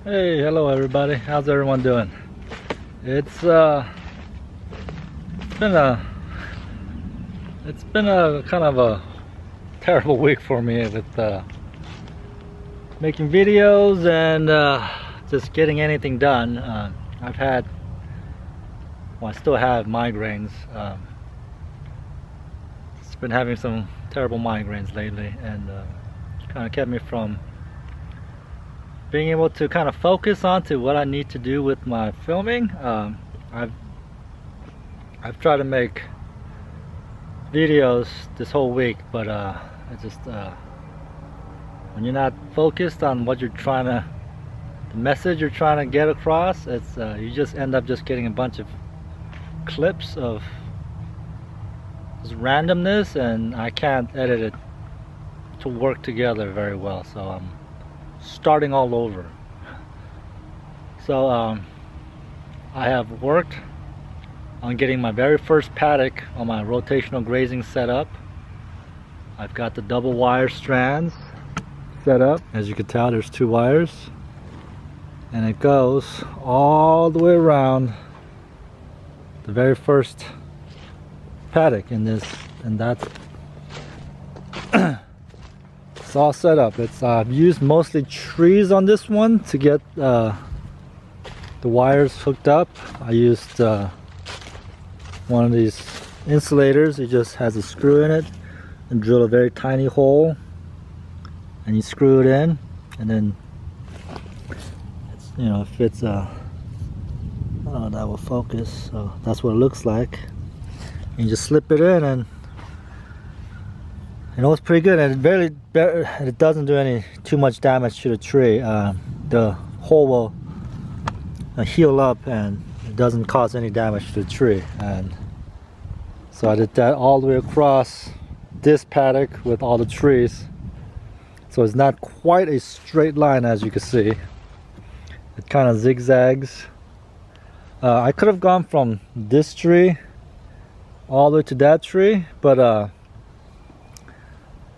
Hey, hello everybody. How's everyone doing? It's been a kind of a terrible week for me with making videos and just getting anything done. I still have migraines. It's been having some terrible migraines lately, and kind of kept me from being able to kind of focus onto what I need to do with my filming. I've tried to make videos this whole week, but it's just when you're not focused on what you're trying to, the message you're trying to get across, it's you just end up just getting a bunch of clips of just randomness, and I can't edit it to work together very well, so I'm starting all over. So I have worked on getting my very first paddock on my rotational grazing set up. I've got the double wire strands set up. As you can tell, there's 2 wires, and it goes all the way around the very first paddock in this, and that's it's all set up. I've used mostly trees on this one to get the wires hooked up. I used one of these insulators. It just has a screw in it, and drill a very tiny hole, and you screw it in, and then it fits. That will focus. So that's what it looks like. You just slip it in, and it's pretty good, and it doesn't do too much damage to the tree. The hole will heal up, and it doesn't cause any damage to the tree. And so I did that all the way across this paddock with all the trees. So it's not quite a straight line, as you can see. It kind of zigzags. I could have gone from this tree all the way to that tree, but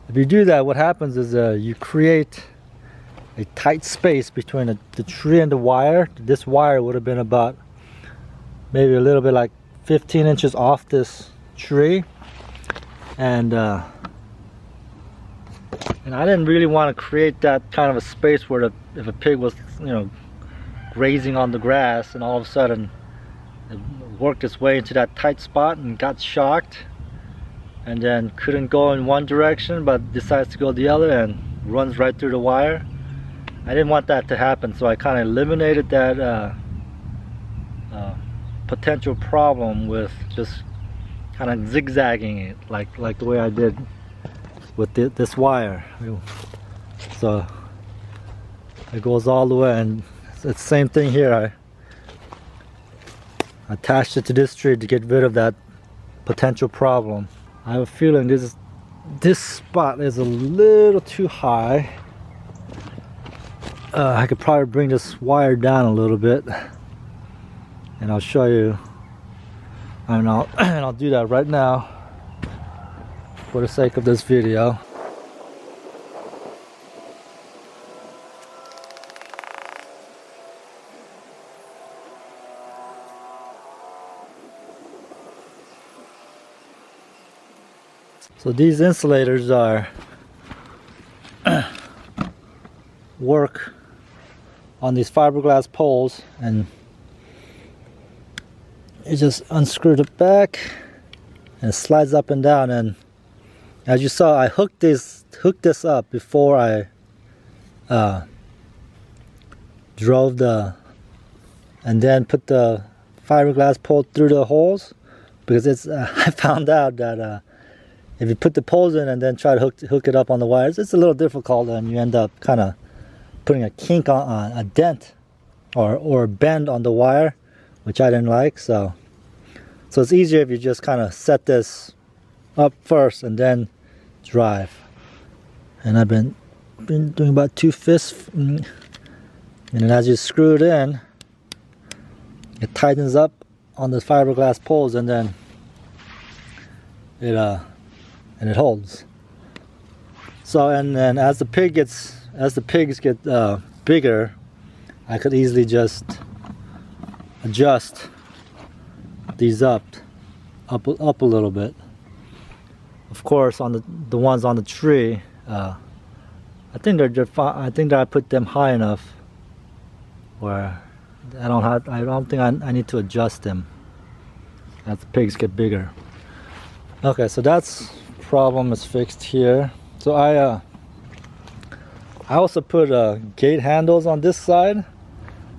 if you do that, what happens is you create a tight space between the tree and the wire. This wire would have been about maybe a little bit like 15 inches off this tree, and I didn't really want to create that kind of a space where if a pig was grazing on the grass and all of a sudden it worked its way into that tight spot and got shocked, and then couldn't go in one direction but decides to go the other and runs right through the wire. I didn't want that to happen, so I kind of eliminated that potential problem with just kind of zigzagging it like the way I did with this wire. So it goes all the way, and it's the same thing here. I attached it to this tree to get rid of that potential problem. I have a feeling this spot is a little too high. I could probably bring this wire down a little bit, and I'll show you. And I'll do that right now for the sake of this video. So these insulators work on these fiberglass poles, and you just unscrew the back and it slides up and down. And as you saw, I hooked this up before I drove and then put the fiberglass pole through the holes, because I found out that if you put the poles in and then try to hook it up on the wires, it's a little difficult, and you end up kind of putting a kink on a dent or a bend on the wire, which I didn't like. So it's easier if you just kind of set this up first and then drive. And I've been doing about 2 fists, and then as you screw it in, it tightens up on the fiberglass poles, and then it holds. So, and then as the pigs get bigger, I could easily just adjust these up a little bit. Of course, on the ones on the tree, I think they're fine. I think that I put them high enough where I don't think I need to adjust them as the pigs get bigger. Okay, so that's problem is fixed here. So I also put gate handles on this side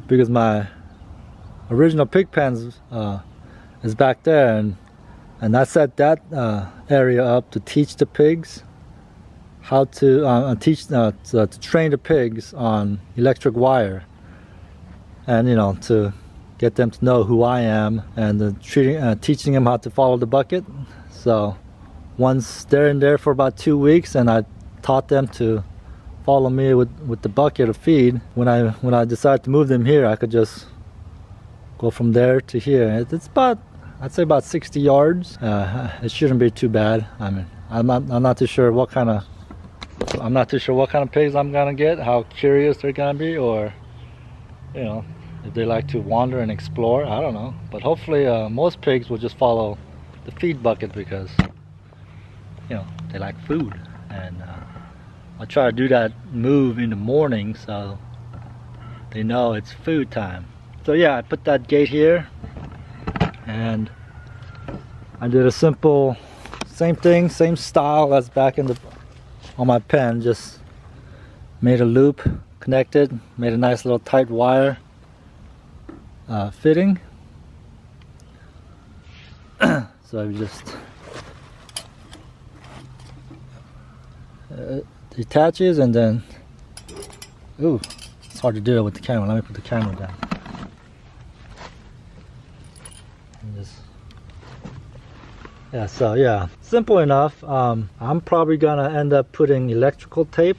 because my original pig pens is back there, and I set that area up to teach the pigs how to to train the pigs on electric wire, and to get them to know who I am, and teaching them how to follow the bucket. So once they're in there for about 2 weeks, and I taught them to follow me with the bucket of feed, when I decided to move them here, I could just go from there to here. It's about, I'd say about 60 yards. It shouldn't be too bad. I mean, I'm not too sure what kind of pigs I'm gonna get, how curious they're gonna be, or if they like to wander and explore. I don't know, but hopefully most pigs will just follow the feed bucket because they like food, and I'll try to do that move in the morning so they know it's food time. So yeah, I put that gate here, and I did a simple same thing, same style as back on my pen. Just made a loop, connected, made a nice little tight wire fitting. So you just detaches, and then it's hard to do it with the camera. Let me put the camera down. So simple enough. I'm probably gonna end up putting electrical tape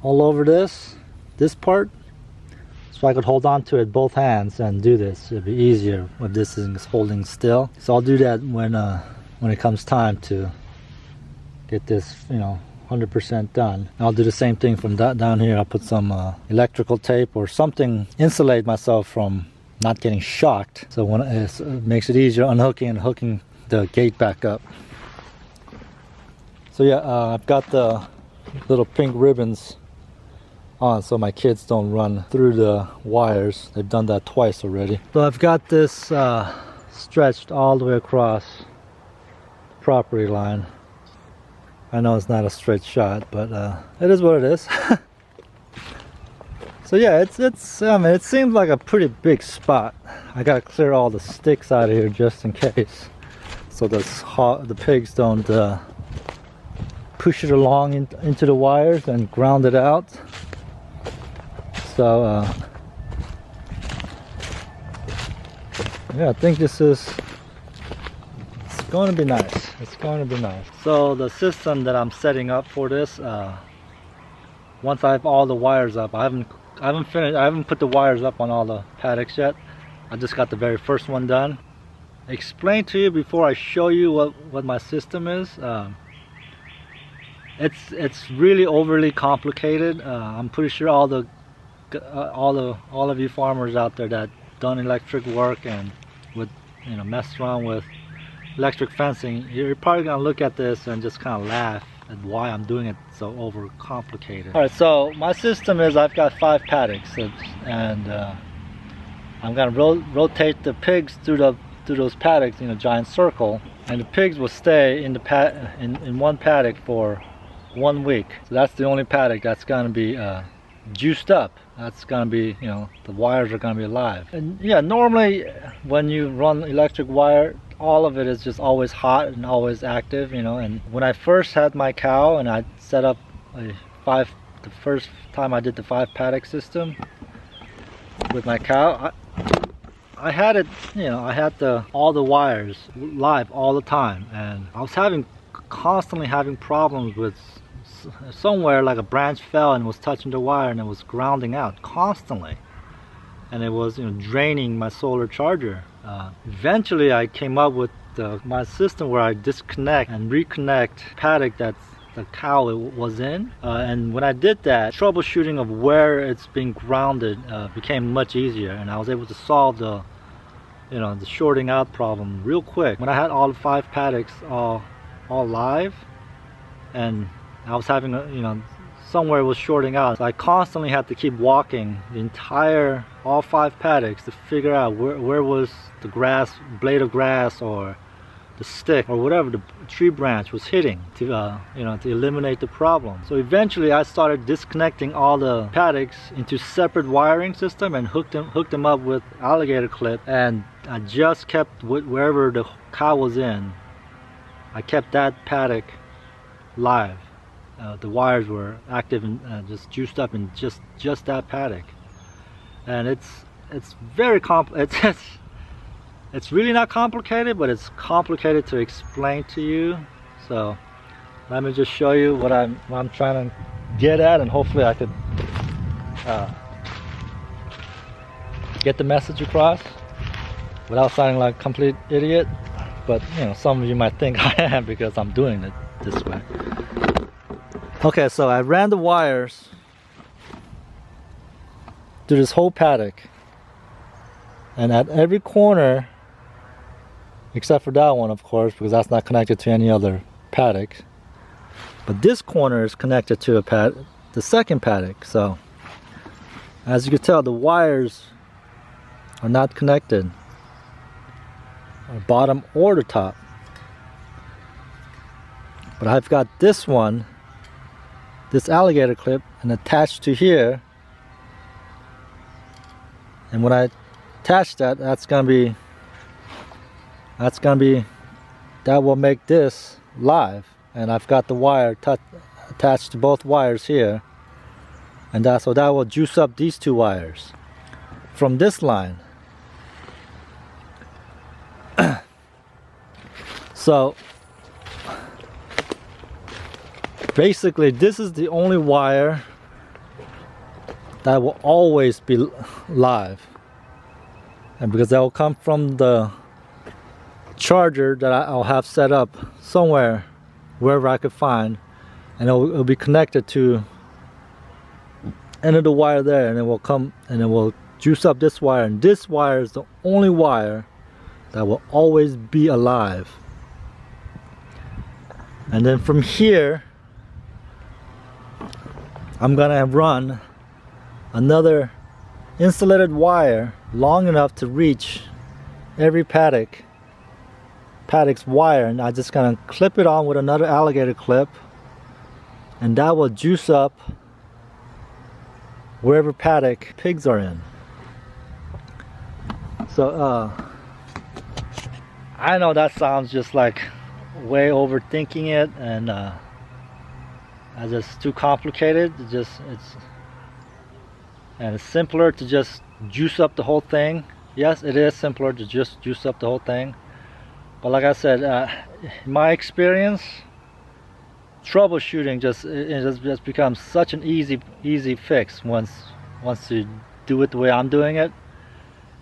all over this part, so I could hold on to it both hands and do this. It'd be easier when this is holding still. So I'll do that when it comes time to get this 100% done. I'll do the same thing from down here. I'll put some electrical tape or something, insulate myself from not getting shocked, so when it makes it easier unhooking and hooking the gate back up. So yeah, I've got the little pink ribbons on so my kids don't run through the wires. They've done that twice already. So I've got this stretched all the way across the property line. I know it's not a straight shot, but it is what it is. So yeah, I mean, it seems like a pretty big spot. I gotta clear all the sticks out of here just in case, so the pigs don't push it along into the wires and ground it out. So yeah, I think it's going to be nice. It's going to be nice. So the system that I'm setting up for this, once I have all the wires up, I haven't finished. I haven't put the wires up on all the paddocks yet. I just got the very first one done. Explain to you before I show you what my system is. It's really overly complicated. I'm pretty sure all of you farmers out there that done electric work and would mess around with electric fencing, you're probably gonna look at this and just kind of laugh at why I'm doing it so over complicated. Alright, so my system is I've got 5 paddocks, and I'm gonna rotate the pigs through those paddocks in a giant circle, and the pigs will stay in one paddock for 1 week. So that's the only paddock that's gonna be juiced up. That's gonna be, the wires are gonna be alive. And yeah, normally when you run electric wire, all of it is just always hot and always active, and when I first had my cow and I set up the first time I did the 5 paddock system with my cow, I had it, I had all the wires live all the time, and I was constantly having problems with somewhere like a branch fell and was touching the wire and it was grounding out constantly, and it was draining my solar charger. Eventually I came up with my system where I disconnect and reconnect paddock that's the cow was in. And when I did that, troubleshooting of where it's being grounded became much easier, and I was able to solve the the shorting out problem real quick. When I had all 5 paddocks all live, and I was having somewhere it was shorting out, so I constantly had to keep walking the entire all 5 paddocks to figure out where was the grass, blade of grass, or the stick, or whatever the tree branch was hitting to to eliminate the problem. So eventually I started disconnecting all the paddocks into separate wiring system and hooked them up with alligator clip, and I just kept wherever the cow was in, I kept that paddock live. The wires were active and just juiced up in just that paddock, and it's very it's really not complicated, but it's complicated to explain to you. So let me just show you what I'm trying to get at, and hopefully I could get the message across without sounding like a complete idiot. But some of you might think I am because I'm doing it this way. Okay, so I ran the wires through this whole paddock, and at every corner, except for that one, of course, because that's not connected to any other paddock, but this corner is connected to the second paddock. So as you can tell, the wires are not connected, or bottom or the top. But I've got this one, this alligator clip, and attached to here, and when I attach that, that will make this live. And I've got the wire attached to both wires here, and so that will juice up these 2 wires from this line. So basically this is the only wire that will always be live, and because that will come from the charger that I'll have set up somewhere, wherever I could find, and it'll be connected to end of the wire there, and it will come and it will juice up this wire, and this wire is the only wire that will always be alive. And then from here I'm gonna run another insulated wire long enough to reach every paddock's wire, and I'm just gonna clip it on with another alligator clip, and that will juice up wherever paddock pigs are in. So I know that sounds just like way overthinking it, and it's just too complicated. It's simpler to just juice up the whole thing. Yes, it is simpler to just juice up the whole thing, but like I said, in my experience, troubleshooting just becomes such an easy fix once you do it the way I'm doing it.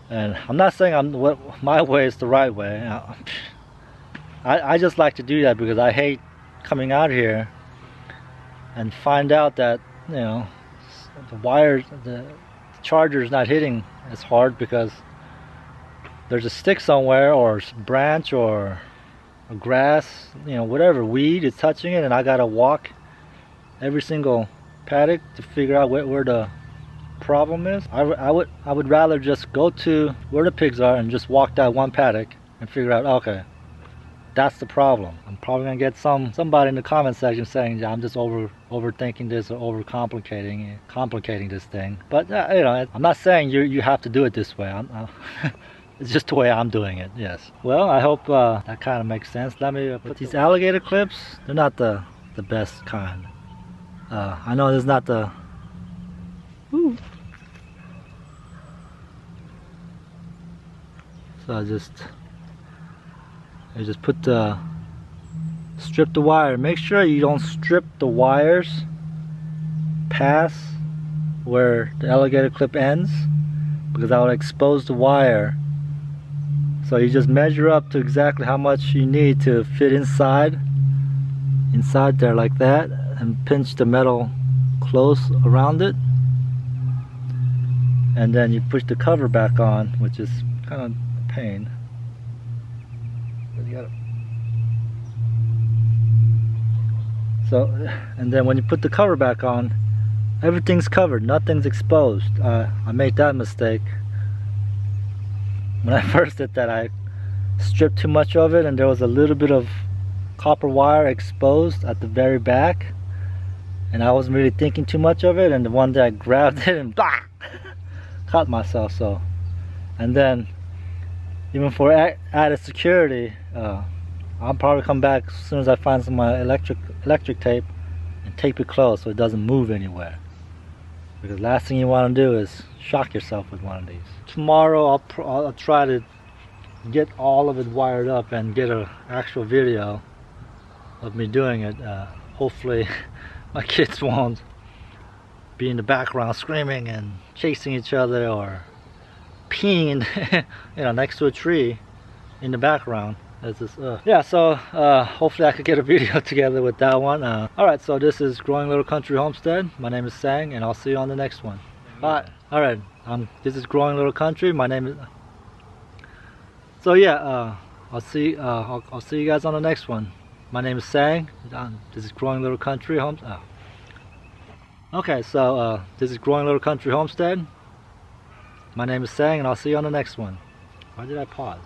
And I'm not saying my way is the right way. I just like to do that because I hate coming out here and find out that the wires, the charger is not hitting as hard because there's a stick somewhere, or branch, or a grass, whatever, weed is touching it, and I gotta walk every single paddock to figure out where the problem is. I would rather just go to where the pigs are and just walk that one paddock and figure out, okay, that's the problem. I'm probably gonna get somebody in the comment section saying, yeah, I'm just overthinking this or complicating this thing. But I'm not saying you have to do it this way. It's just the way I'm doing it. Yes. Well, I hope that kind of makes sense. Let me put these alligator clips. They're not the best kind. I know there's not the. Woo. So I just put strip the wire. Make sure you don't strip the wires past where the alligator clip ends, because that will expose the wire. So you just measure up to exactly how much you need to fit inside inside there like that and pinch the metal close around it, and then you push the cover back on, which is kind of a pain. But you gotta... So, and then when you put the cover back on, everything's covered, nothing's exposed. I made that mistake. When I first did that, I stripped too much of it and there was a little bit of copper wire exposed at the very back, and I wasn't really thinking too much of it, and the one day I grabbed it and blah, caught myself. So, and then even for added security, I'll probably come back as soon as I find some electric tape and tape it closed so it doesn't move anywhere, because last thing you want to do is shock yourself with one of these. Tomorrow I'll try to get all of it wired up and get an actual video of me doing it. Hopefully my kids won't be in the background screaming and chasing each other or peeing in, you know, next to a tree in the background. Yeah, so hopefully I could get a video together with that one. Alright, so this is Growing Little Country Homestead. My name is Sang, and I'll see you on the next one. Bye. Alright, this is Growing Little Country. My name is... So yeah, I'll see you guys on the next one. My name is Sang. This is Growing Little Country Homestead. Okay, so this is Growing Little Country Homestead. My name is Sang, and I'll see you on the next one. Why did I pause?